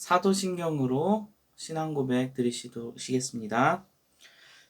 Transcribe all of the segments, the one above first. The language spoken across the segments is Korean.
사도신경으로 신앙 고백 드리시겠습니다.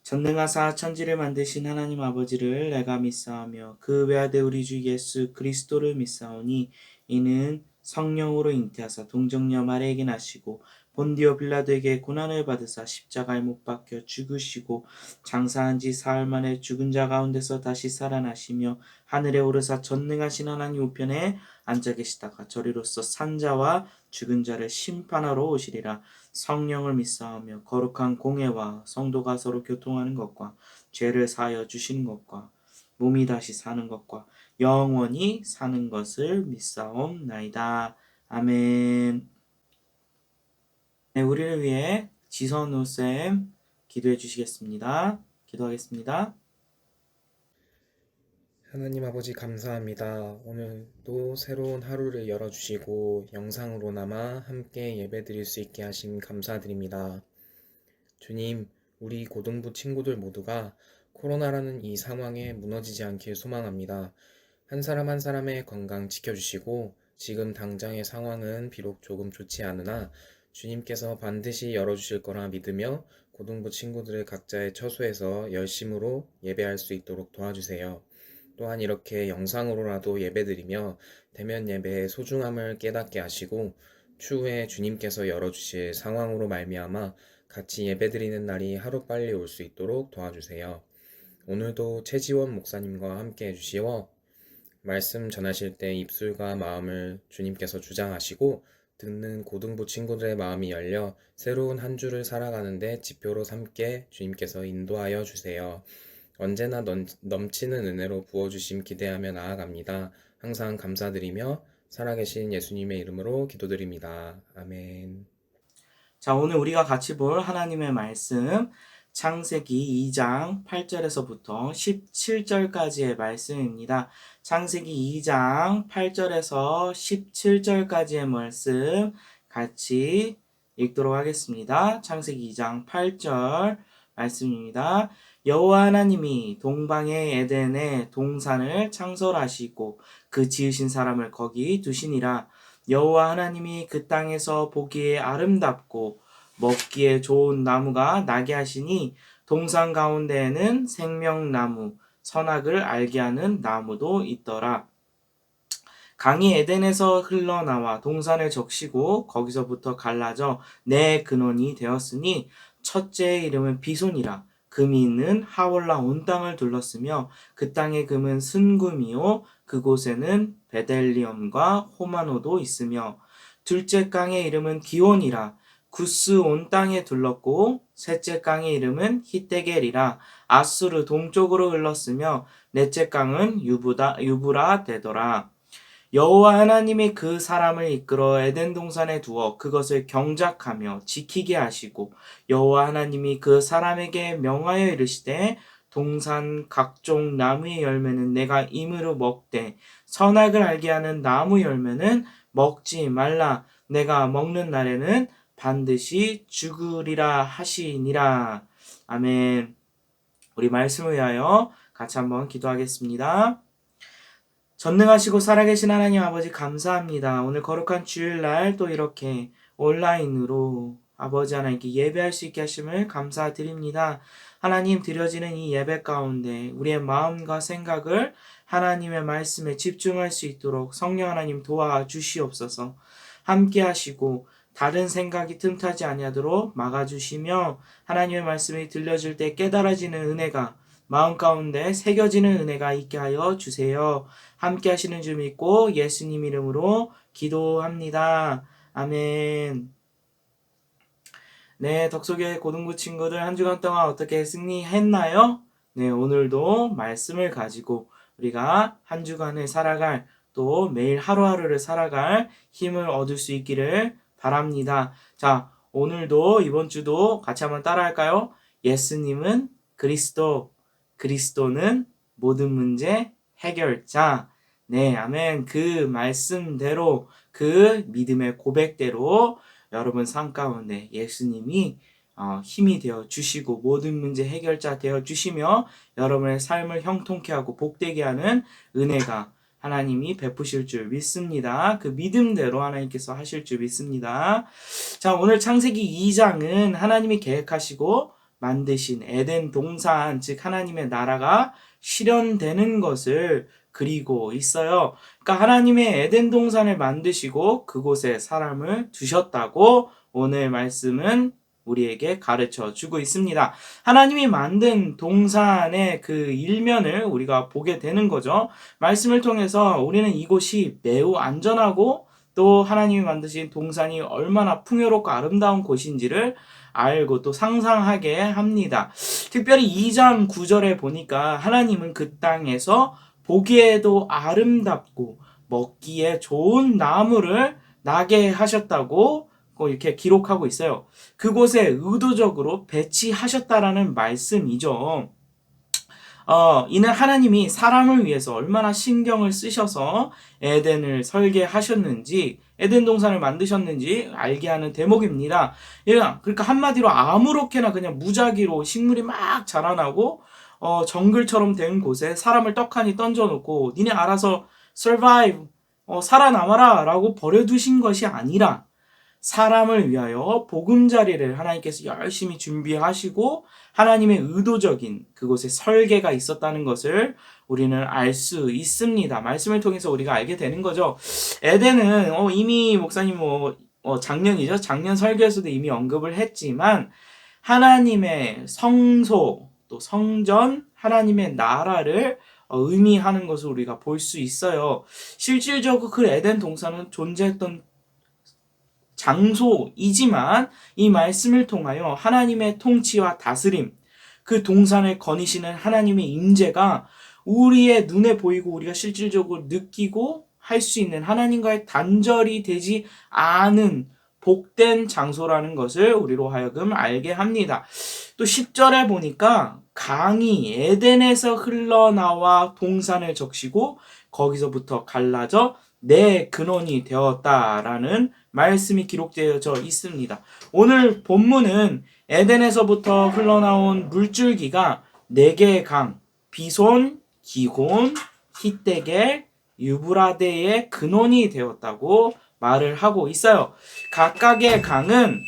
전능하사 천지를 만드신 하나님 아버지를 내가 믿사오며 그 외아들 우리 주 예수 그리스도를 믿사오니 이는 성령으로 잉태하사 동정녀 마리아에게 나시고 본디오 빌라도에게 고난을 받으사 십자가에 못 박혀 죽으시고 장사한 지 사흘 만에 죽은 자 가운데서 다시 살아나시며 하늘에 오르사 전능하신 하나님 우편에 앉아 계시다가 저리로서 산자와 죽은 자를 심판하러 오시리라. 성령을 믿사오며 거룩한 공회와 성도가 서로 교통하는 것과 죄를 사하여 주시는 것과 몸이 다시 사는 것과 영원히 사는 것을 믿사옵나이다. 아멘. 네, 우리를 위해 지선우쌤 기도해 주시겠습니다. 기도하겠습니다. 하나님 아버지 감사합니다. 오늘도 새로운 하루를 열어주시고 영상으로나마 함께 예배드릴 수 있게 하심 감사드립니다. 주님, 우리 고등부 친구들 모두가 코로나라는 이 상황에 무너지지 않길 소망합니다. 한 사람 한 사람의 건강 지켜주시고 지금 당장의 상황은 비록 조금 좋지 않으나 주님께서 반드시 열어주실 거라 믿으며 고등부 친구들의 각자의 처소에서 열심으로 예배할 수 있도록 도와주세요. 또한 이렇게 영상으로라도 예배드리며 대면 예배의 소중함을 깨닫게 하시고 추후에 주님께서 열어주실 상황으로 말미암아 같이 예배드리는 날이 하루빨리 올 수 있도록 도와주세요. 오늘도 최지원 목사님과 함께 해주시어 말씀 전하실 때 입술과 마음을 주님께서 주장하시고 듣는 고등부 친구들의 마음이 열려 새로운 한 주를 살아가는데 지표로 삼게 주님께서 인도하여 주세요. 언제나 넘치는 은혜로 부어주심 기대하며 나아갑니다. 항상 감사드리며 살아계신 예수님의 이름으로 기도드립니다. 아멘. 자, 오늘 우리가 같이 볼 하나님의 말씀 창세기 2장 8절에서부터 17절까지의 말씀입니다. 창세기 2장 8절에서 17절까지의 말씀 같이 읽도록 하겠습니다. 창세기 2장 8절 말씀입니다. 여호와 하나님이 동방의 에덴에 동산을 창설하시고 그 지으신 사람을 거기 두시니라. 여호와 하나님이 그 땅에서 보기에 아름답고 먹기에 좋은 나무가 나게 하시니 동산 가운데에는 생명나무 선악을 알게 하는 나무도 있더라. 강이 에덴에서 흘러나와 동산을 적시고 거기서부터 갈라져 네 근원이 되었으니 첫째의 이름은 비손이라. 금이 있는 하월라 온 땅을 둘렀으며 그 땅의 금은 순금이요 그곳에는 베델리엄과 호마노도 있으며 둘째 강의 이름은 기온이라. 구스 온 땅에 둘렀고 셋째 강의 이름은 히데겔이라. 아수르 동쪽으로 흘렀으며 넷째 강은 유브라 되더라. 여호와 하나님이 그 사람을 이끌어 에덴 동산에 두어 그것을 경작하며 지키게 하시고 여호와 하나님이 그 사람에게 명하여 이르시되 동산 각종 나무의 열매는 내가 임으로 먹되 선악을 알게 하는 나무 열매는 먹지 말라. 내가 먹는 날에는 반드시 죽으리라 하시니라. 아멘. 우리 말씀을 위하여 같이 한번 기도하겠습니다. 전능하시고 살아계신 하나님 아버지 감사합니다. 오늘 거룩한 주일날 또 이렇게 온라인으로 아버지 하나님께 예배할 수 있게 하심을 감사드립니다. 하나님 드려지는 이 예배 가운데 우리의 마음과 생각을 하나님의 말씀에 집중할 수 있도록 성령 하나님 도와주시옵소서. 함께 하시고 다른 생각이 틈타지 아니하도록 막아주시며 하나님의 말씀이 들려질 때 깨달아지는 은혜가 마음 가운데 새겨지는 은혜가 있게 하여 주세요. 함께 하시는 줄 믿고 예수님 이름으로 기도합니다. 아멘. 네, 덕소교회 고등부 친구들 한 주간 동안 어떻게 승리했나요? 네, 오늘도 말씀을 가지고 우리가 한 주간을 살아갈 또 매일 하루하루를 살아갈 힘을 얻을 수 있기를 바랍니다. 자, 오늘도 이번 주도 같이 한번 따라할까요? 예수님은 그리스도, 그리스도는 모든 문제 해결자. 네, 아멘. 그 말씀대로, 그 믿음의 고백대로 여러분 삶 가운데 예수님이 힘이 되어 주시고 모든 문제 해결자 되어 주시며 여러분의 삶을 형통케 하고 복되게 하는 은혜가 하나님이 베푸실 줄 믿습니다. 그 믿음대로 하나님께서 하실 줄 믿습니다. 자, 오늘 창세기 2장은 하나님이 계획하시고 만드신 에덴 동산, 즉 하나님의 나라가 실현되는 것을 그리고 있어요. 그러니까 하나님의 에덴 동산을 만드시고 그곳에 사람을 두셨다고 오늘 말씀은 우리에게 가르쳐 주고 있습니다. 하나님이 만든 동산의 그 일면을 우리가 보게 되는 거죠. 말씀을 통해서 우리는 이곳이 매우 안전하고 또 하나님이 만드신 동산이 얼마나 풍요롭고 아름다운 곳인지를 알고 또 상상하게 합니다. 특별히 2장 9절에 보니까 하나님은 그 땅에서 보기에도 아름답고 먹기에 좋은 나무를 나게 하셨다고 이렇게 기록하고 있어요. 그곳에 의도적으로 배치하셨다라는 말씀이죠. 이는 하나님이 사람을 위해서 얼마나 신경을 쓰셔서 에덴을 설계하셨는지, 에덴 동산을 만드셨는지 알게 하는 대목입니다. 그러니까 한마디로 아무렇게나 그냥 무작위로 식물이 막 자라나고, 정글처럼 된 곳에 사람을 떡하니 던져놓고, 니네 알아서 survive, 살아남아라 라고 버려두신 것이 아니라, 사람을 위하여 보금자리를 하나님께서 열심히 준비하시고 하나님의 의도적인 그곳에 설계가 있었다는 것을 우리는 알 수 있습니다. 말씀을 통해서 우리가 알게 되는 거죠. 에덴은 이미 목사님 작년이죠. 작년 설교에서도 이미 언급을 했지만 하나님의 성소 또 성전 하나님의 나라를 의미하는 것을 우리가 볼 수 있어요. 실질적으로 그 에덴 동산은 존재했던 장소이지만 이 말씀을 통하여 하나님의 통치와 다스림, 그 동산을 거니시는 하나님의 임재가 우리의 눈에 보이고 우리가 실질적으로 느끼고 할 수 있는 하나님과의 단절이 되지 않은 복된 장소라는 것을 우리로 하여금 알게 합니다. 또 10절에 보니까 강이 에덴에서 흘러나와 동산을 적시고 거기서부터 갈라져 내 근원이 되었다라는 말씀이 기록되어져 있습니다. 오늘 본문은 에덴에서부터 흘러나온 물줄기가 4개의 강, 비손, 기곤, 히데겔, 유브라데의 근원이 되었다고 말을 하고 있어요. 각각의 강은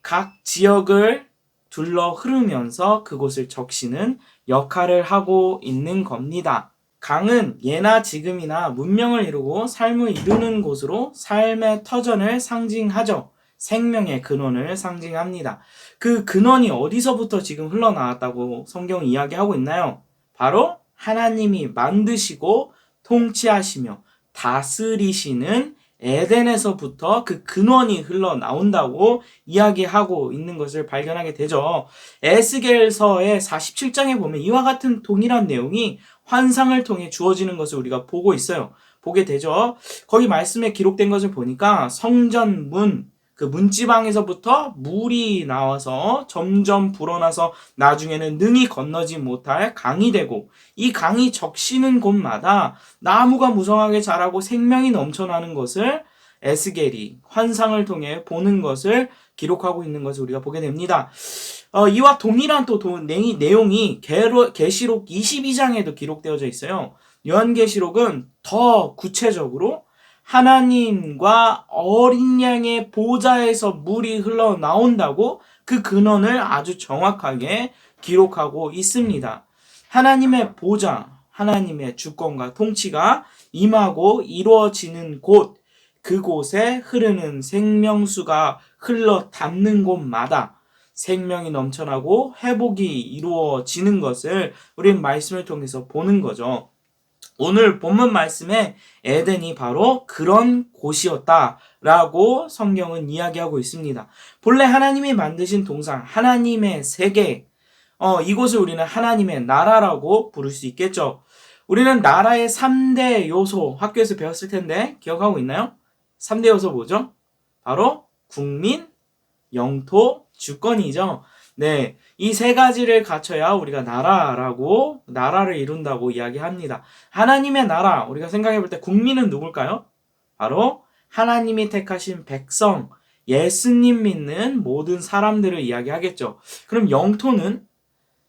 각 지역을 둘러 흐르면서 그곳을 적시는 역할을 하고 있는 겁니다. 강은 예나 지금이나 문명을 이루고 삶을 이루는 곳으로 삶의 터전을 상징하죠. 생명의 근원을 상징합니다. 그 근원이 어디서부터 지금 흘러나왔다고 성경이 이야기하고 있나요? 바로 하나님이 만드시고 통치하시며 다스리시는 에덴에서부터 그 근원이 흘러나온다고 이야기하고 있는 것을 발견하게 되죠. 에스겔서의 47장에 보면 이와 같은 동일한 내용이 환상을 통해 주어지는 것을 우리가 보고 있어요. 보게 되죠. 거기 말씀에 기록된 것을 보니까 성전 문, 그 문지방에서부터 물이 나와서 점점 불어나서 나중에는 능히 건너지 못할 강이 되고 이 강이 적시는 곳마다 나무가 무성하게 자라고 생명이 넘쳐나는 것을 에스겔이 환상을 통해 보는 것을 기록하고 있는 것을 우리가 보게 됩니다. 이와 동일한 또 내용이 계시록 22장에도 기록되어져 있어요. 요한계시록은 더 구체적으로 하나님과 어린 양의 보좌에서 물이 흘러나온다고 그 근원을 아주 정확하게 기록하고 있습니다. 하나님의 보좌, 하나님의 주권과 통치가 임하고 이루어지는 곳, 그곳에 흐르는 생명수가 흘러 닿는 곳마다 생명이 넘쳐나고 회복이 이루어지는 것을 우리는 말씀을 통해서 보는 거죠. 오늘 본문 말씀에 에덴이 바로 그런 곳이었다라고 성경은 이야기하고 있습니다. 본래 하나님이 만드신 동산, 하나님의 세계, 이곳을 우리는 하나님의 나라라고 부를 수 있겠죠. 우리는 나라의 3대 요소 학교에서 배웠을 텐데 기억하고 있나요? 3대 요소 뭐죠? 바로 국민, 영토, 주권이죠. 네, 이 3가지를 갖춰야 우리가 나라를 이룬다고 이야기합니다. 하나님의 나라, 우리가 생각해 볼 때 국민은 누굴까요? 바로 하나님이 택하신 백성, 예수님 믿는 모든 사람들을 이야기하겠죠. 그럼 영토는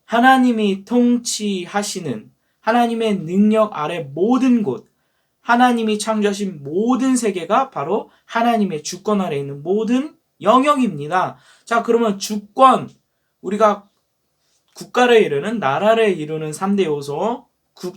하나님이 통치하시는 하나님의 능력 아래 모든 곳, 하나님이 창조하신 모든 세계가 바로 하나님의 주권 아래 있는 모든 영역입니다. 자, 그러면 주권, 우리가 국가를 이루는, 나라를 이루는 3대 요소,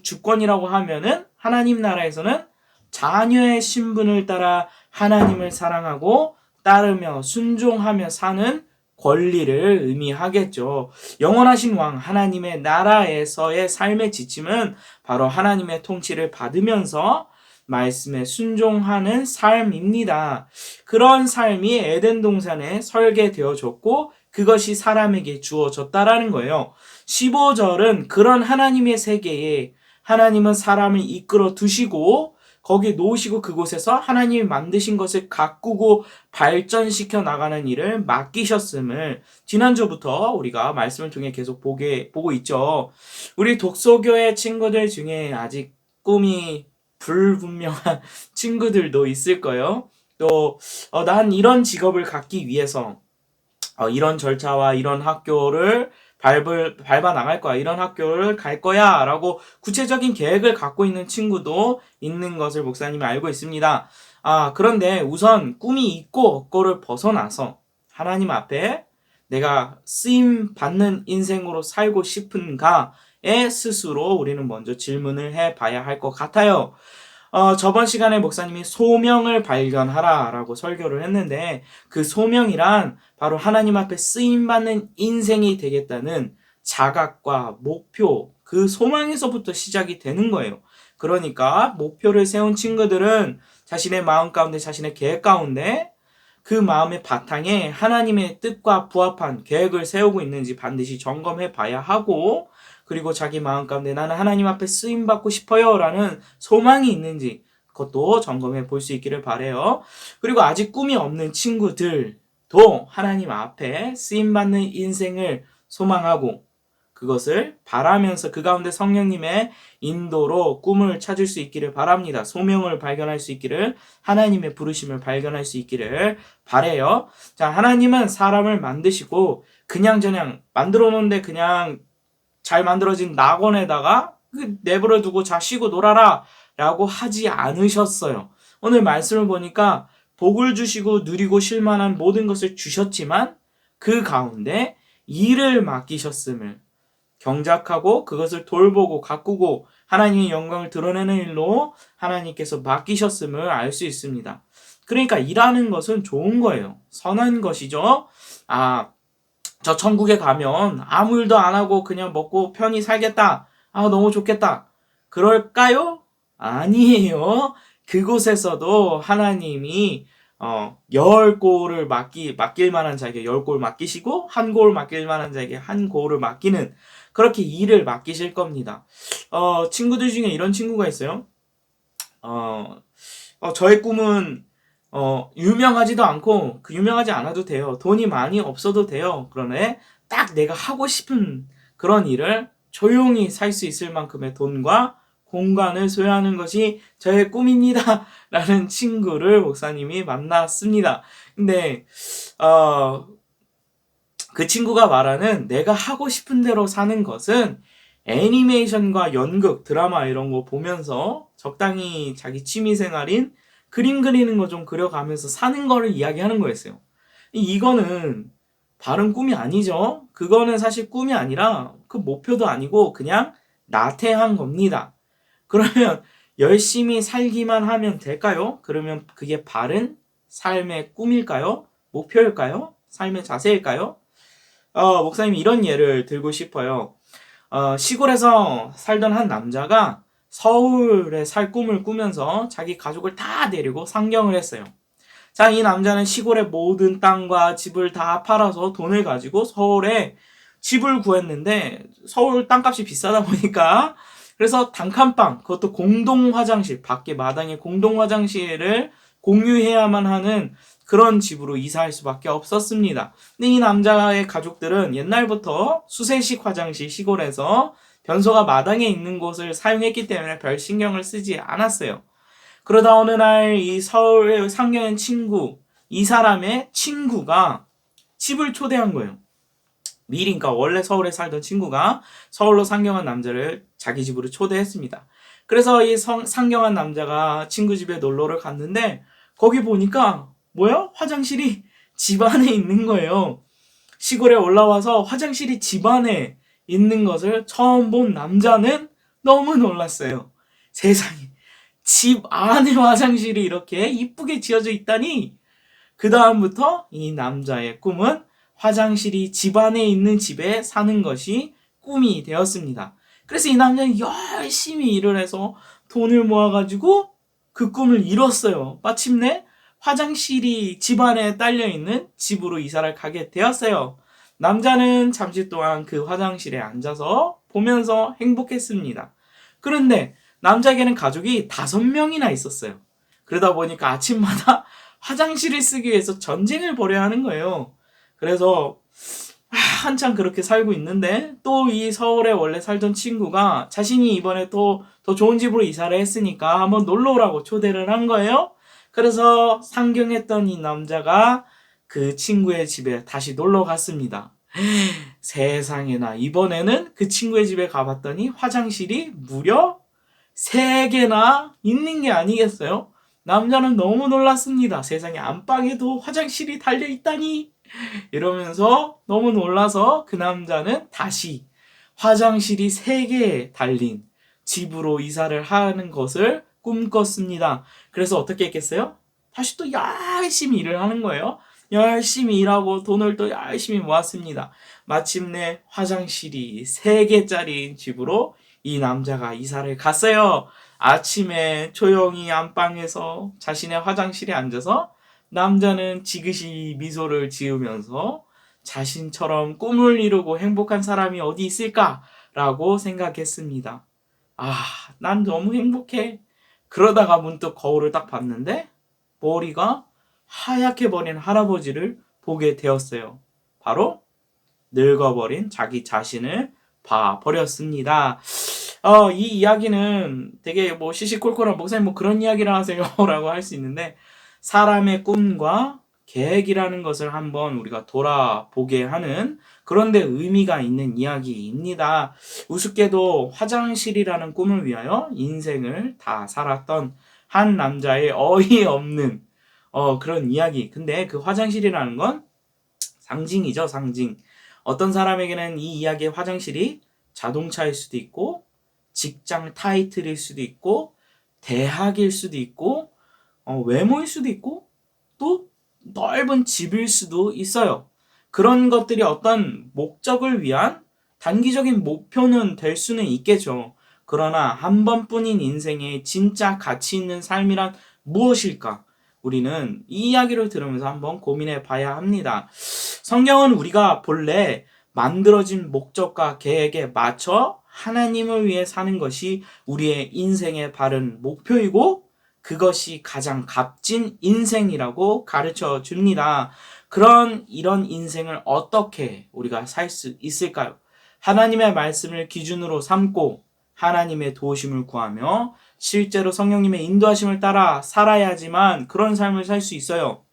주권이라고 하면은 하나님 나라에서는 자녀의 신분을 따라 하나님을 사랑하고 따르며 순종하며 사는 권리를 의미하겠죠. 영원하신 왕 하나님의 나라에서의 삶의 지침은 바로 하나님의 통치를 받으면서 말씀에 순종하는 삶입니다. 그런 삶이 에덴 동산에 설계되어졌고 그것이 사람에게 주어졌다라는 거예요. 15절은 그런 하나님의 세계에 하나님은 사람을 이끌어 두시고 거기 놓으시고 그곳에서 하나님이 만드신 것을 가꾸고 발전시켜 나가는 일을 맡기셨음을 지난주부터 우리가 말씀을 통해 계속 보고 있죠. 우리 독서교회 친구들 중에 아직 꿈이 불분명한 친구들도 있을 거예요. 또 난 이런 직업을 갖기 위해서 이런 절차와 이런 학교를 밟아 나갈 거야. 이런 학교를 갈 거야. 라고 구체적인 계획을 갖고 있는 친구도 있는 것을 목사님이 알고 있습니다. 그런데 우선 꿈이 있고 없고를 벗어나서 하나님 앞에 내가 쓰임 받는 인생으로 살고 싶은가에 스스로 우리는 먼저 질문을 해봐야 할 것 같아요. 저번 시간에 목사님이 소명을 발견하라 라고 설교를 했는데 그 소명이란 바로 하나님 앞에 쓰임받는 인생이 되겠다는 자각과 목표, 그 소망에서부터 시작이 되는 거예요. 그러니까 목표를 세운 친구들은 자신의 마음 가운데, 자신의 계획 가운데 그 마음의 바탕에 하나님의 뜻과 부합한 계획을 세우고 있는지 반드시 점검해 봐야 하고 그리고 자기 마음 가운데 나는 하나님 앞에 쓰임받고 싶어요 라는 소망이 있는지 그것도 점검해 볼 수 있기를 바라요. 그리고 아직 꿈이 없는 친구들도 하나님 앞에 쓰임받는 인생을 소망하고 그것을 바라면서 그 가운데 성령님의 인도로 꿈을 찾을 수 있기를 바랍니다. 소명을 발견할 수 있기를, 하나님의 부르심을 발견할 수 있기를 바라요. 자, 하나님은 사람을 만드시고 그냥저냥 만들어 놓은데 그냥 잘 만들어진 낙원에다가 내버려 두고 자 쉬고 놀아라 라고 하지 않으셨어요. 오늘 말씀을 보니까 복을 주시고 누리고 쉴만한 모든 것을 주셨지만 그 가운데 일을 맡기셨음을 경작하고 그것을 돌보고 가꾸고 하나님의 영광을 드러내는 일로 하나님께서 맡기셨음을 알 수 있습니다. 그러니까 일하는 것은 좋은 거예요. 선한 것이죠. 저 천국에 가면 아무 일도 안 하고 그냥 먹고 편히 살겠다. 너무 좋겠다. 그럴까요? 아니에요. 그곳에서도 하나님이 10골을 맡길 만한 자에게 10골 맡기시고 1골 맡길 만한 자에게 1골을 맡기는 그렇게 일을 맡기실 겁니다. 친구들 중에 이런 친구가 있어요. 저의 꿈은 유명하지도 않고 유명하지 않아도 돼요. 돈이 많이 없어도 돼요. 그러네 딱 내가 하고 싶은 그런 일을 조용히 살 수 있을 만큼의 돈과 공간을 소유하는 것이 저의 꿈입니다. 라는 친구를 목사님이 만났습니다. 근데 그 친구가 말하는 내가 하고 싶은 대로 사는 것은 애니메이션과 연극, 드라마 이런 거 보면서 적당히 자기 취미생활인 그림 그리는 거 좀 그려가면서 사는 거를 이야기하는 거였어요. 이거는 바른 꿈이 아니죠. 그거는 사실 꿈이 아니라 그 목표도 아니고 그냥 나태한 겁니다. 그러면 열심히 살기만 하면 될까요? 그러면 그게 바른 삶의 꿈일까요? 목표일까요? 삶의 자세일까요? 목사님이 이런 예를 들고 싶어요. 시골에서 살던 한 남자가 서울에 살 꿈을 꾸면서 자기 가족을 다 데리고 상경을 했어요. 자, 이 남자는 시골의 모든 땅과 집을 다 팔아서 돈을 가지고 서울에 집을 구했는데 서울 땅값이 비싸다 보니까 그래서 단칸방, 그것도 공동 화장실, 밖에 마당에 공동 화장실을 공유해야만 하는 그런 집으로 이사할 수밖에 없었습니다. 근데 이 남자의 가족들은 옛날부터 수세식 화장실 시골에서 변소가 마당에 있는 곳을 사용했기 때문에 별 신경을 쓰지 않았어요. 그러다 어느 날 이 서울에 상경한 친구, 이 사람의 친구가 집을 초대한 거예요. 미리, 그러니까 원래 서울에 살던 친구가 서울로 상경한 남자를 자기 집으로 초대했습니다. 그래서 이 상경한 남자가 친구 집에 놀러를 갔는데 거기 보니까 뭐야? 화장실이 집 안에 있는 거예요. 시골에 올라와서 화장실이 집 안에 있는 것을 처음 본 남자는 너무 놀랐어요. 세상에, 집 안에 화장실이 이렇게 이쁘게 지어져 있다니. 그 다음부터 이 남자의 꿈은 화장실이 집 안에 있는 집에 사는 것이 꿈이 되었습니다. 그래서 이 남자는 열심히 일을 해서 돈을 모아가지고 그 꿈을 이뤘어요. 마침내 화장실이 집 안에 딸려있는 집으로 이사를 가게 되었어요. 남자는 잠시 동안 그 화장실에 앉아서 보면서 행복했습니다. 그런데 남자에게는 가족이 5명이나 있었어요. 그러다 보니까 아침마다 화장실을 쓰기 위해서 전쟁을 벌여야 하는 거예요. 그래서 한참 그렇게 살고 있는데 또 이 서울에 원래 살던 친구가 자신이 이번에 또 더 좋은 집으로 이사를 했으니까 한번 놀러 오라고 초대를 한 거예요. 그래서 상경했던 이 남자가 그 친구의 집에 다시 놀러 갔습니다. 세상에나, 이번에는 그 친구의 집에 가봤더니 화장실이 무려 3개나 있는 게 아니겠어요? 남자는 너무 놀랐습니다. 세상에, 안방에도 화장실이 달려 있다니. 이러면서 너무 놀라서 그 남자는 다시 화장실이 3개 달린 집으로 이사를 하는 것을 꿈꿨습니다. 그래서 어떻게 했겠어요? 다시 또 열심히 일을 하는 거예요. 열심히 일하고 돈을 또 열심히 모았습니다. 마침내 화장실이 3개짜리 집으로 이 남자가 이사를 갔어요. 아침에 조용히 안방에서 자신의 화장실에 앉아서 남자는 지그시 미소를 지으면서 자신처럼 꿈을 이루고 행복한 사람이 어디 있을까라고 생각했습니다. 아, 난 너무 행복해. 그러다가 문득 거울을 딱 봤는데 머리가 하얗게 버린 할아버지를 보게 되었어요. 바로 늙어버린 자기 자신을 봐버렸습니다. 이 이야기는 되게 뭐 시시콜콜한 목사님 뭐 그런 이야기를 하세요 라고 할 수 있는데, 사람의 꿈과 계획이라는 것을 한번 우리가 돌아보게 하는, 그런데 의미가 있는 이야기입니다. 우습게도 화장실이라는 꿈을 위하여 인생을 다 살았던 한 남자의 어이없는 그런 이야기. 근데 그 화장실이라는 건 상징이죠, 상징. 어떤 사람에게는 이 이야기의 화장실이 자동차일 수도 있고, 직장 타이틀일 수도 있고, 대학일 수도 있고, 외모일 수도 있고, 또 넓은 집일 수도 있어요. 그런 것들이 어떤 목적을 위한 단기적인 목표는 될 수는 있겠죠. 그러나 한 번뿐인 인생에 진짜 가치 있는 삶이란 무엇일까? 우리는 이 이야기를 들으면서 한번 고민해 봐야 합니다. 성경은 우리가 본래 만들어진 목적과 계획에 맞춰 하나님을 위해 사는 것이 우리의 인생의 바른 목표이고, 그것이 가장 값진 인생이라고 가르쳐 줍니다. 이런 인생을 어떻게 우리가 살 수 있을까요? 하나님의 말씀을 기준으로 삼고 하나님의 도우심을 구하며 실제로 성령님의 인도하심을 따라 살아야지만 그런 삶을 살 수 있어요.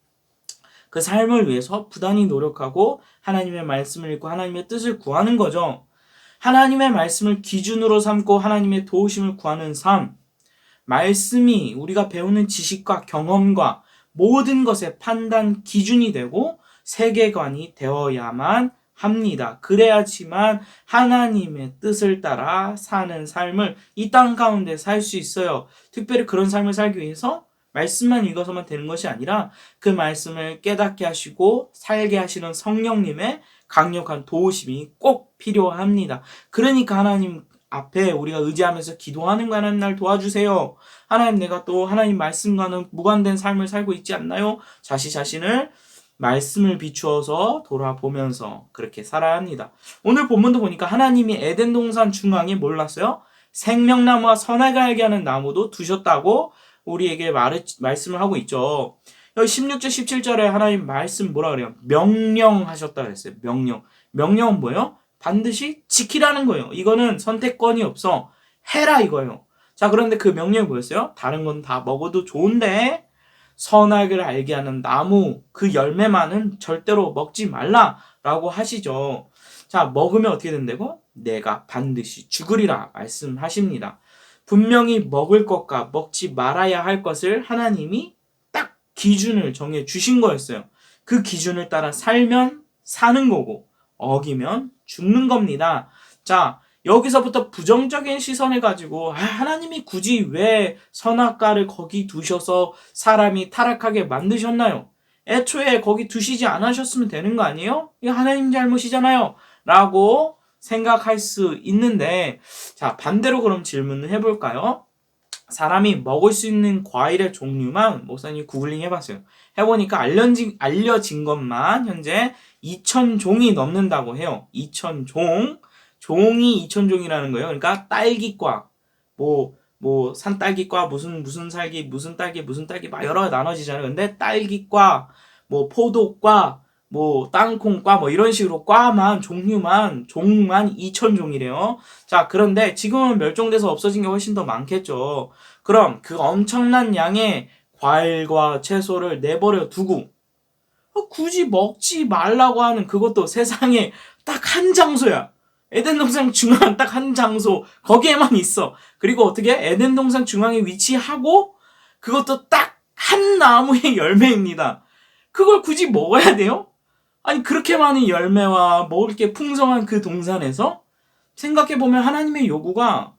그 삶을 위해서 부단히 노력하고 하나님의 말씀을 읽고 하나님의 뜻을 구하는 거죠. 하나님의 말씀을 기준으로 삼고 하나님의 도우심을 구하는 삶, 말씀이 우리가 배우는 지식과 경험과 모든 것의 판단 기준이 되고 세계관이 되어야만 합니다. 그래야지만 하나님의 뜻을 따라 사는 삶을 이 땅 가운데 살 수 있어요. 특별히 그런 삶을 살기 위해서 말씀만 읽어서만 되는 것이 아니라 그 말씀을 깨닫게 하시고 살게 하시는 성령님의 강력한 도우심이 꼭 필요합니다. 그러니까 하나님 앞에 우리가 의지하면서 기도하는 거, 하나님 날 도와주세요. 하나님, 내가 또 하나님 말씀과는 무관된 삶을 살고 있지 않나요? 자신을 말씀을 비추어서 돌아보면서 그렇게 살아야 합니다. 오늘 본문도 보니까 하나님이 에덴 동산 중앙에 몰랐어요? 생명나무와 선악을 알게 하는 나무도 두셨다고 우리에게 말씀을 하고 있죠. 여기 16절 17절에 하나님 말씀 뭐라 그래요? 명령하셨다 그랬어요. 명령은 뭐예요? 반드시 지키라는 거예요. 이거는 선택권이 없어. 해라 이거예요. 자, 그런데 그 명령이 뭐였어요? 다른 건 다 먹어도 좋은데 선악을 알게 하는 나무 그 열매만은 절대로 먹지 말라라고 하시죠. 자, 먹으면 어떻게 된다고? 내가 반드시 죽으리라 말씀하십니다. 분명히 먹을 것과 먹지 말아야 할 것을 하나님이 딱 기준을 정해 주신 거였어요. 그 기준을 따라 살면 사는 거고 어기면 죽는 겁니다. 자, 여기서부터 부정적인 시선을 가지고 하나님이 굳이 왜 선악과를 거기 두셔서 사람이 타락하게 만드셨나요? 애초에 거기 두시지 않으셨으면 되는 거 아니에요? 이거 하나님 잘못이잖아요. 라고 생각할 수 있는데, 자, 반대로 그럼 질문을 해볼까요? 사람이 먹을 수 있는 과일의 종류만 목사님 구글링 해봤어요. 해보니까 알려진 것만 현재 2,000종이 넘는다고 해요. 2,000종. 종이 2,000종이라는 거예요. 그러니까 딸기과, 산딸기과, 무슨 살기, 무슨 딸기 막 여러 나눠지잖아요. 근데 딸기과, 포도과, 땅콩과, 이런 식으로 종만 2,000종이래요. 자, 그런데 지금은 멸종돼서 없어진 게 훨씬 더 많겠죠. 그럼 그 엄청난 양의 과일과 채소를 내버려 두고, 굳이 먹지 말라고 하는 그것도 세상에 딱 한 장소야. 에덴 동산 중앙 딱 한 장소. 거기에만 있어. 그리고 어떻게 에덴 동산 중앙에 위치하고 그것도 딱 한 나무의 열매입니다. 그걸 굳이 먹어야 돼요? 아니 그렇게 많은 열매와 먹을 게 풍성한 그 동산에서 생각해보면 하나님의 요구가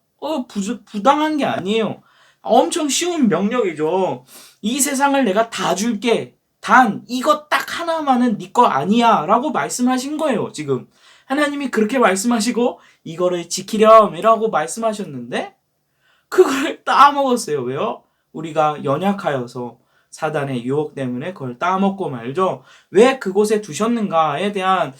부당한 게 아니에요. 엄청 쉬운 명령이죠. 이 세상을 내가 다 줄게. 단 이것 딱 하나만은 네 거 아니야 라고 말씀하신 거예요. 지금 하나님이 그렇게 말씀하시고 이거를 지키렴이라고 말씀하셨는데 그걸 따먹었어요. 왜요? 우리가 연약하여서 사단의 유혹 때문에 그걸 따먹고 말죠. 왜 그곳에 두셨는가에 대한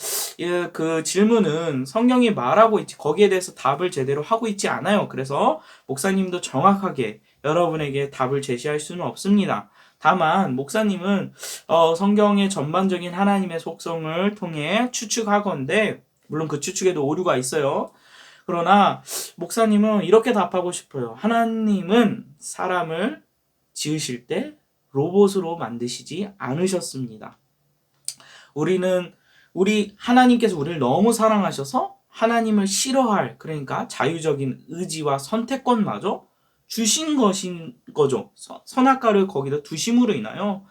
그 질문은 성경이 말하고 있지 거기에 대해서 답을 제대로 하고 있지 않아요. 그래서 목사님도 정확하게 여러분에게 답을 제시할 수는 없습니다. 다만 목사님은 성경의 전반적인 하나님의 속성을 통해 추측하건대 물론 그 추측에도 오류가 있어요. 그러나 목사님은 이렇게 답하고 싶어요. 하나님은 사람을 지으실 때 로봇으로 만드시지 않으셨습니다. 하나님께서 우리를 너무 사랑하셔서 하나님을 싫어할, 그러니까 자유적인 의지와 선택권마저 주신 것인 거죠. 선악과를 거기다 두심으로 인하여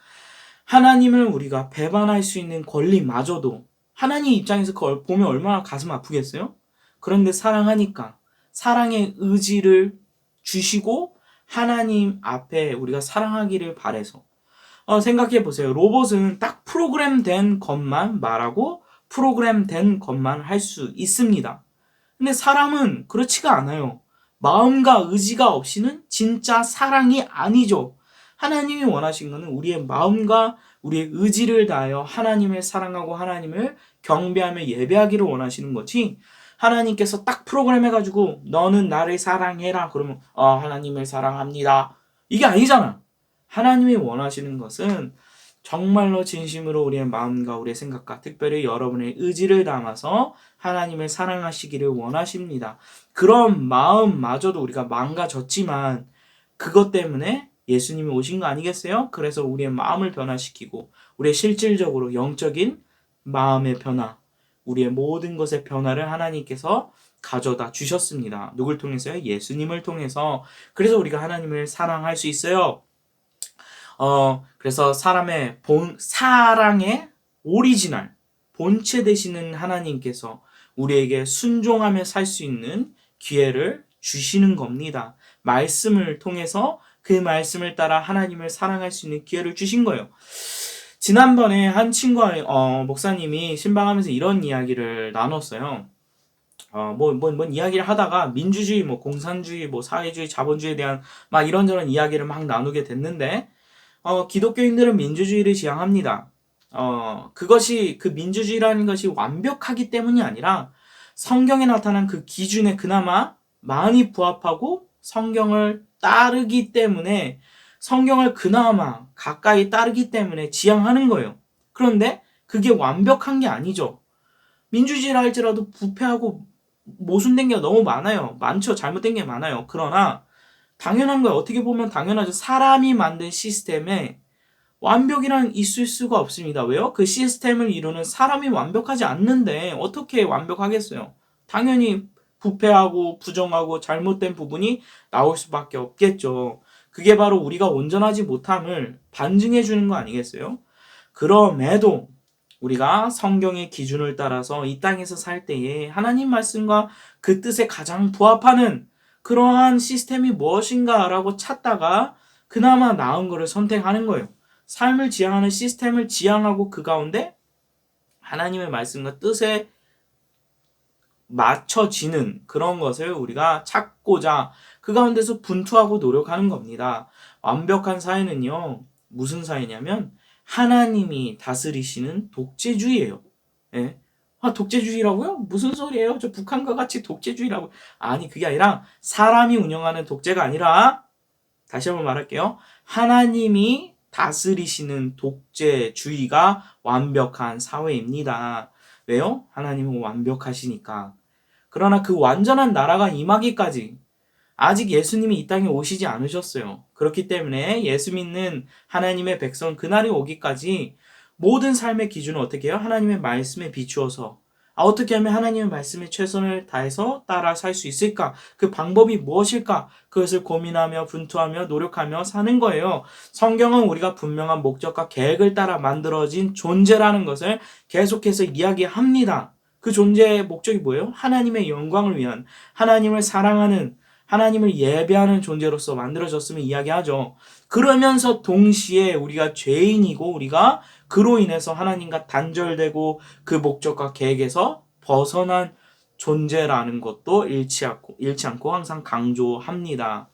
하나님을 우리가 배반할 수 있는 권리마저도 하나님 입장에서 그걸 보면 얼마나 가슴 아프겠어요? 그런데 사랑하니까 사랑의 의지를 주시고 하나님 앞에 우리가 사랑하기를 바래서 생각해 보세요. 로봇은 딱 프로그램된 것만 말하고 프로그램된 것만 할 수 있습니다. 근데 사람은 그렇지가 않아요. 마음과 의지가 없이는 진짜 사랑이 아니죠. 하나님이 원하신 것은 우리의 마음과 우리의 의지를 다하여 하나님을 사랑하고 하나님을 경배하며 예배하기를 원하시는 거지. 하나님께서 딱 프로그램 해가지고 너는 나를 사랑해라 그러면 하나님을 사랑합니다. 이게 아니잖아. 하나님이 원하시는 것은 정말로 진심으로 우리의 마음과 우리의 생각과 특별히 여러분의 의지를 담아서 하나님을 사랑하시기를 원하십니다. 그런 마음마저도 우리가 망가졌지만 그것 때문에 예수님이 오신 거 아니겠어요? 그래서 우리의 마음을 변화시키고 우리의 실질적으로 영적인 마음의 변화, 우리의 모든 것의 변화를 하나님께서 가져다 주셨습니다. 누굴 통해서요? 예수님을 통해서. 그래서 우리가 하나님을 사랑할 수 있어요. 그래서 사랑의 오리지널, 본체 되시는 하나님께서 우리에게 순종하며 살 수 있는 기회를 주시는 겁니다. 말씀을 통해서 그 말씀을 따라 하나님을 사랑할 수 있는 기회를 주신 거예요. 지난번에 한 친구와 목사님이 신방하면서 이런 이야기를 나눴어요. 뭔 이야기를 하다가 민주주의, 공산주의, 사회주의, 자본주의에 대한 막 이런저런 이야기를 막 나누게 됐는데 기독교인들은 민주주의를 지향합니다. 그 민주주의라는 것이 완벽하기 때문이 아니라 성경에 나타난 그 기준에 그나마 많이 부합하고 성경을 따르기 때문에 성경을 그나마 가까이 따르기 때문에 지향하는 거예요. 그런데 그게 완벽한 게 아니죠. 민주주의라 할지라도 부패하고 모순된 게 너무 많아요. 많죠. 잘못된 게 많아요. 그러나 당연한 거예요. 어떻게 보면 당연하죠. 사람이 만든 시스템에 완벽이란 있을 수가 없습니다. 왜요? 그 시스템을 이루는 사람이 완벽하지 않는데 어떻게 완벽하겠어요? 당연히 부패하고 부정하고 잘못된 부분이 나올 수밖에 없겠죠. 그게 바로 우리가 온전하지 못함을 반증해 주는 거 아니겠어요? 그럼에도 우리가 성경의 기준을 따라서 이 땅에서 살 때에 하나님 말씀과 그 뜻에 가장 부합하는 그러한 시스템이 무엇인가라고 찾다가 그나마 나은 것을 선택하는 거예요. 삶을 지향하는 시스템을 지향하고 그 가운데 하나님의 말씀과 뜻에 맞춰지는 그런 것을 우리가 찾고자 그 가운데서 분투하고 노력하는 겁니다. 완벽한 사회는요, 무슨 사회냐면 하나님이 다스리시는 독재주의예요. 예? 아, 독재주의라고요? 무슨 소리예요? 저 북한과 같이 독재주의라고. 아니, 그게 아니라 사람이 운영하는 독재가 아니라 다시 한번 말할게요. 하나님이 다스리시는 독재주의가 완벽한 사회입니다. 왜요? 하나님은 완벽하시니까. 그러나 그 완전한 나라가 임하기까지 아직 예수님이 이 땅에 오시지 않으셨어요. 그렇기 때문에 예수 믿는 하나님의 백성 그날이 오기까지 모든 삶의 기준을 어떻게 해요? 하나님의 말씀에 비추어서 어떻게 하면 하나님의 말씀에 최선을 다해서 따라 살 수 있을까? 그 방법이 무엇일까? 그것을 고민하며 분투하며 노력하며 사는 거예요. 성경은 우리가 분명한 목적과 계획을 따라 만들어진 존재라는 것을 계속해서 이야기합니다. 그 존재의 목적이 뭐예요? 하나님의 영광을 위한, 하나님을 사랑하는, 하나님을 예배하는 존재로서 만들어졌음을 이야기하죠. 그러면서 동시에 우리가 죄인이고 우리가 그로 인해서 하나님과 단절되고 그 목적과 계획에서 벗어난 존재라는 것도 잃지 않고 항상 강조합니다.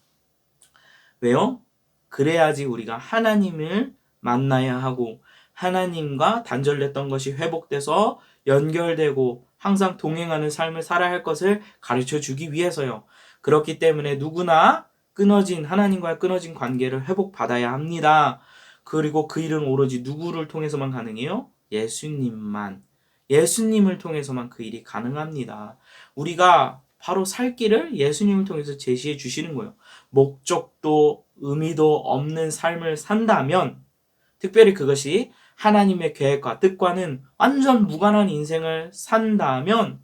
왜요? 그래야지 우리가 하나님을 만나야 하고 하나님과 단절됐던 것이 회복돼서 연결되고 항상 동행하는 삶을 살아야 할 것을 가르쳐 주기 위해서요. 그렇기 때문에 누구나 하나님과의 끊어진 관계를 회복받아야 합니다. 그리고 그 일은 오로지 누구를 통해서만 가능해요? 예수님만. 예수님을 통해서만 그 일이 가능합니다. 우리가 바로 살 길을 예수님을 통해서 제시해 주시는 거예요. 목적도 의미도 없는 삶을 산다면, 특별히 그것이 하나님의 계획과 뜻과는 완전 무관한 인생을 산다면,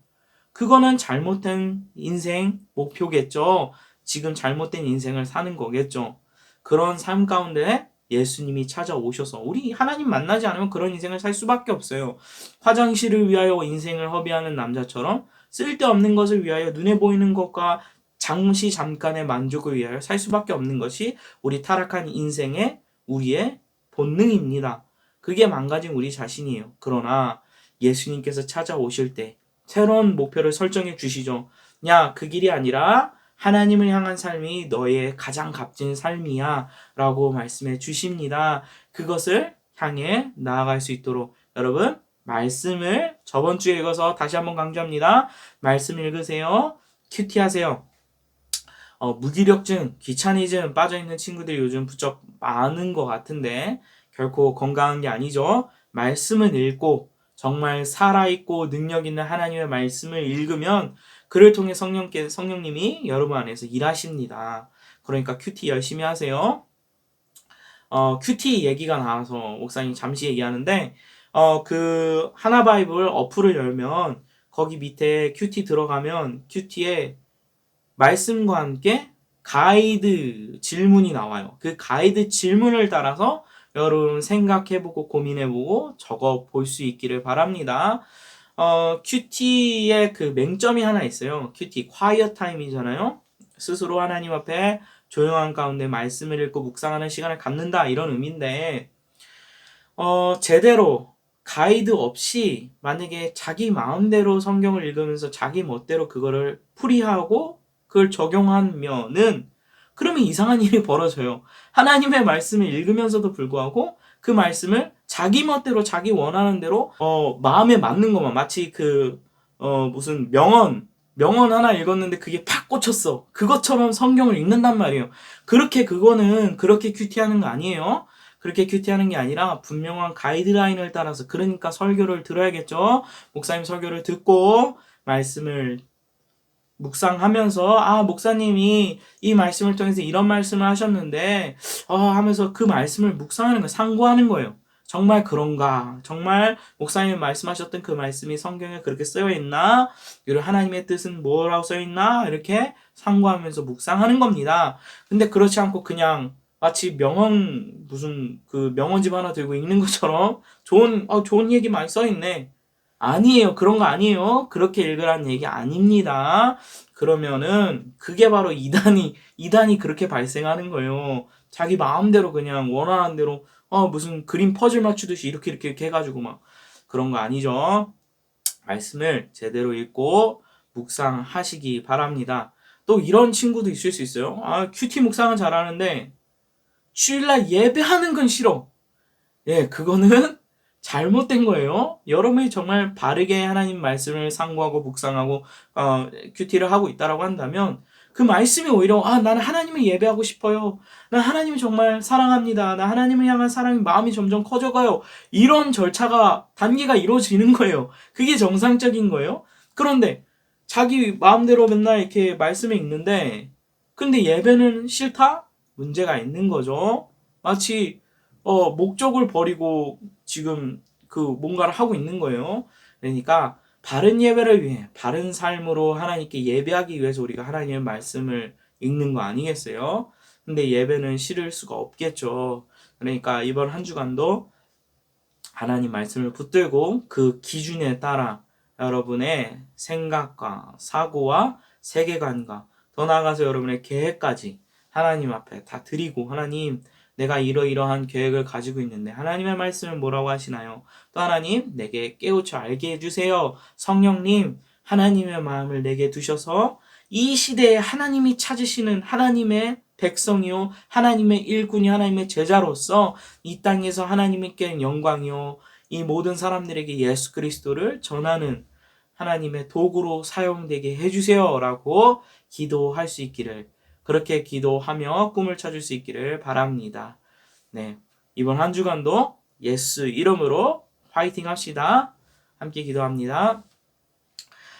그거는 잘못된 인생 목표겠죠. 지금 잘못된 인생을 사는 거겠죠. 그런 삶 가운데 예수님이 찾아오셔서 우리 하나님 만나지 않으면 그런 인생을 살 수밖에 없어요. 화장실을 위하여 인생을 허비하는 남자처럼 쓸데없는 것을 위하여 눈에 보이는 것과 잠깐의 만족을 위하여 살 수밖에 없는 것이 우리 타락한 인생의 우리의 본능입니다. 그게 망가진 우리 자신이에요. 그러나 예수님께서 찾아오실 때 새로운 목표를 설정해 주시죠. 야, 그 길이 아니라 하나님을 향한 삶이 너의 가장 값진 삶이야 라고 말씀해 주십니다. 그것을 향해 나아갈 수 있도록 여러분 말씀을 저번 주에 읽어서 다시 한번 강조합니다. 말씀 읽으세요. 큐티 하세요. 무기력증, 귀차니즘 빠져있는 친구들이 요즘 부쩍 많은 것 같은데 결코 건강한 게 아니죠. 말씀을 읽고 정말 살아있고 능력 있는 하나님의 말씀을 읽으면 그를 통해 성령님이 여러분 안에서 일하십니다. 그러니까 큐티 열심히 하세요. 큐티 얘기가 나와서 목사님 잠시 얘기하는데 그 하나바이블 어플을 열면 거기 밑에 큐티 들어가면 큐티에 말씀과 함께 가이드 질문이 나와요. 그 가이드 질문을 따라서 여러분 생각해보고 고민해보고 적어볼 수 있기를 바랍니다. 큐티의 그 맹점이 하나 있어요. 큐티 quiet time이잖아요. 스스로 하나님 앞에 조용한 가운데 말씀을 읽고 묵상하는 시간을 갖는다 이런 의미인데 제대로 가이드 없이 만약에 자기 마음대로 성경을 읽으면서 자기 멋대로 그거를 풀이하고 그걸 적용하면은 그러면 이상한 일이 벌어져요. 하나님의 말씀을 읽으면서도 불구하고 그 말씀을 자기 멋대로 자기 원하는 대로 마음에 맞는 것만 마치 무슨 명언 하나 읽었는데 그게 팍 꽂혔어. 그것처럼 성경을 읽는단 말이에요. 그거는 그렇게 큐티하는 거 아니에요. 그렇게 큐티하는 게 아니라 분명한 가이드라인을 따라서 그러니까 설교를 들어야겠죠. 목사님 설교를 듣고 말씀을 묵상하면서 목사님이 이 말씀을 통해서 이런 말씀을 하셨는데 하면서 그 말씀을 묵상하는 거예요. 상고하는 거예요. 정말 그런가? 정말 목사님이 말씀하셨던 그 말씀이 성경에 그렇게 쓰여 있나? 그리고 하나님의 뜻은 뭐라고 써 있나? 이렇게 상고하면서 묵상하는 겁니다. 근데 그렇지 않고 그냥 마치 무슨 그 명언집 하나 들고 읽는 것처럼 좋은 얘기 많이 써 있네. 아니에요. 그런 거 아니에요. 그렇게 읽으라는 얘기 아닙니다. 그러면은 그게 바로 이단이 그렇게 발생하는 거예요. 자기 마음대로 그냥 원하는 대로 무슨 그림 퍼즐 맞추듯이 이렇게 해가지고 막 그런 거 아니죠. 말씀을 제대로 읽고 묵상하시기 바랍니다. 또 이런 친구도 있을 수 있어요. 큐티 묵상은 잘하는데 주일날 예배하는 건 싫어. 예, 그거는 잘못된 거예요. 여러분이 정말 바르게 하나님 말씀을 상고하고 묵상하고 큐티를 하고 있다라고 한다면 그 말씀이 오히려 나는 하나님을 예배하고 싶어요. 난 하나님을 정말 사랑합니다. 나 하나님을 향한 사랑이 마음이 점점 커져가요. 이런 단계가 이루어지는 거예요. 그게 정상적인 거예요. 그런데 자기 마음대로 맨날 이렇게 말씀을 읽는데 근데 예배는 싫다? 문제가 있는 거죠. 마치 목적을 버리고 지금 그 뭔가를 하고 있는 거예요. 그러니까 바른 예배를 위해 바른 삶으로 하나님께 예배하기 위해서 우리가 하나님의 말씀을 읽는 거 아니겠어요? 근데 예배는 싫을 수가 없겠죠. 그러니까 이번 한 주간도 하나님 말씀을 붙들고 그 기준에 따라 여러분의 생각과 사고와 세계관과 더 나아가서 여러분의 계획까지 하나님 앞에 다 드리고 하나님 내가 이러이러한 계획을 가지고 있는데 하나님의 말씀은 뭐라고 하시나요? 또 하나님 내게 깨우쳐 알게 해주세요. 성령님 하나님의 마음을 내게 두셔서 이 시대에 하나님이 찾으시는 하나님의 백성이요 하나님의 일꾼이 하나님의 제자로서 이 땅에서 하나님께 영광이요 이 모든 사람들에게 예수 그리스도를 전하는 하나님의 도구로 사용되게 해주세요 라고 기도할 수 있기를 그렇게 기도하며 꿈을 찾을 수 있기를 바랍니다. 네, 이번 한 주간도 예수 이름으로 파이팅 합시다. 함께 기도합니다.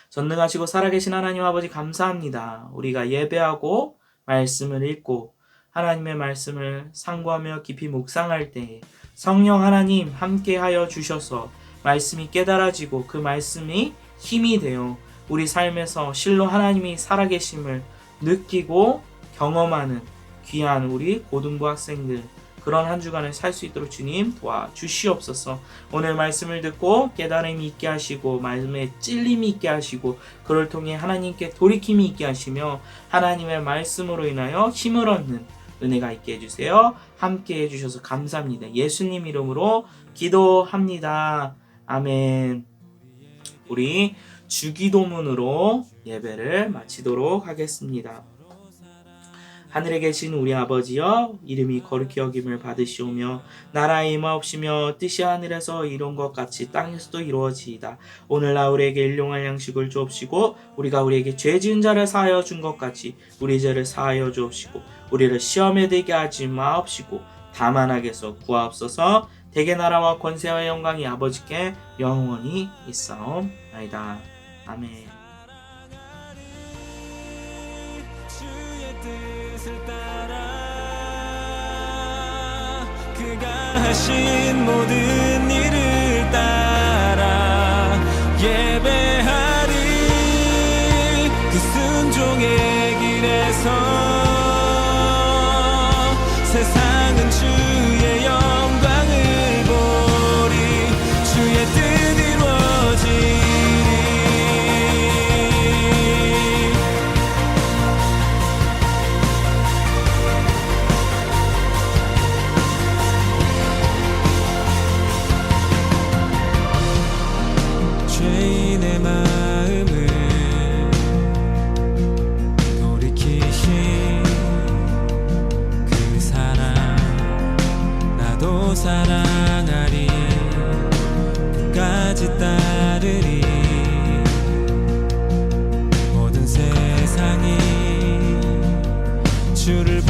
전능하시고 살아계신 하나님 아버지 감사합니다. 우리가 예배하고 말씀을 읽고 하나님의 말씀을 상고하며 깊이 묵상할 때에 성령 하나님 함께하여 주셔서 말씀이 깨달아지고 그 말씀이 힘이 되어 우리 삶에서 실로 하나님이 살아계심을 느끼고 경험하는 귀한 우리 고등부 학생들 그런 한 주간을 살 수 있도록 주님 도와주시옵소서. 오늘 말씀을 듣고 깨달음이 있게 하시고 말씀에 찔림이 있게 하시고 그를 통해 하나님께 돌이킴이 있게 하시며 하나님의 말씀으로 인하여 힘을 얻는 은혜가 있게 해주세요. 함께 해주셔서 감사합니다. 예수님 이름으로 기도합니다. 아멘. 우리 주기도문으로 예배를 마치도록 하겠습니다. 하늘에 계신 우리 아버지여 이름이 거룩히 여김을 받으시오며 나라의 임하옵시며 뜻이 하늘에서 이룬 것 같이 땅에서도 이루어지이다. 오늘날 우리에게 일용할 양식을 주옵시고 우리가 우리에게 죄 지은 자를 사하여 준 것 같이 우리 죄를 사하여 주옵시고 우리를 시험에 들게 하지 마옵시고 다만 악에서 구하옵소서. 대개 나라와 권세와 영광이 아버지께 영원히 있사옵나이다. 아멘. 그가 하신 모든 일을 따라 예배하리 그 순종의 길에서 세상은 주의 영광을 보리 주의 뜻 이루어지리 죄인의 마음을 돌이키신 그 사랑 나도 사랑하리 끝까지 따르리 모든 세상이 주를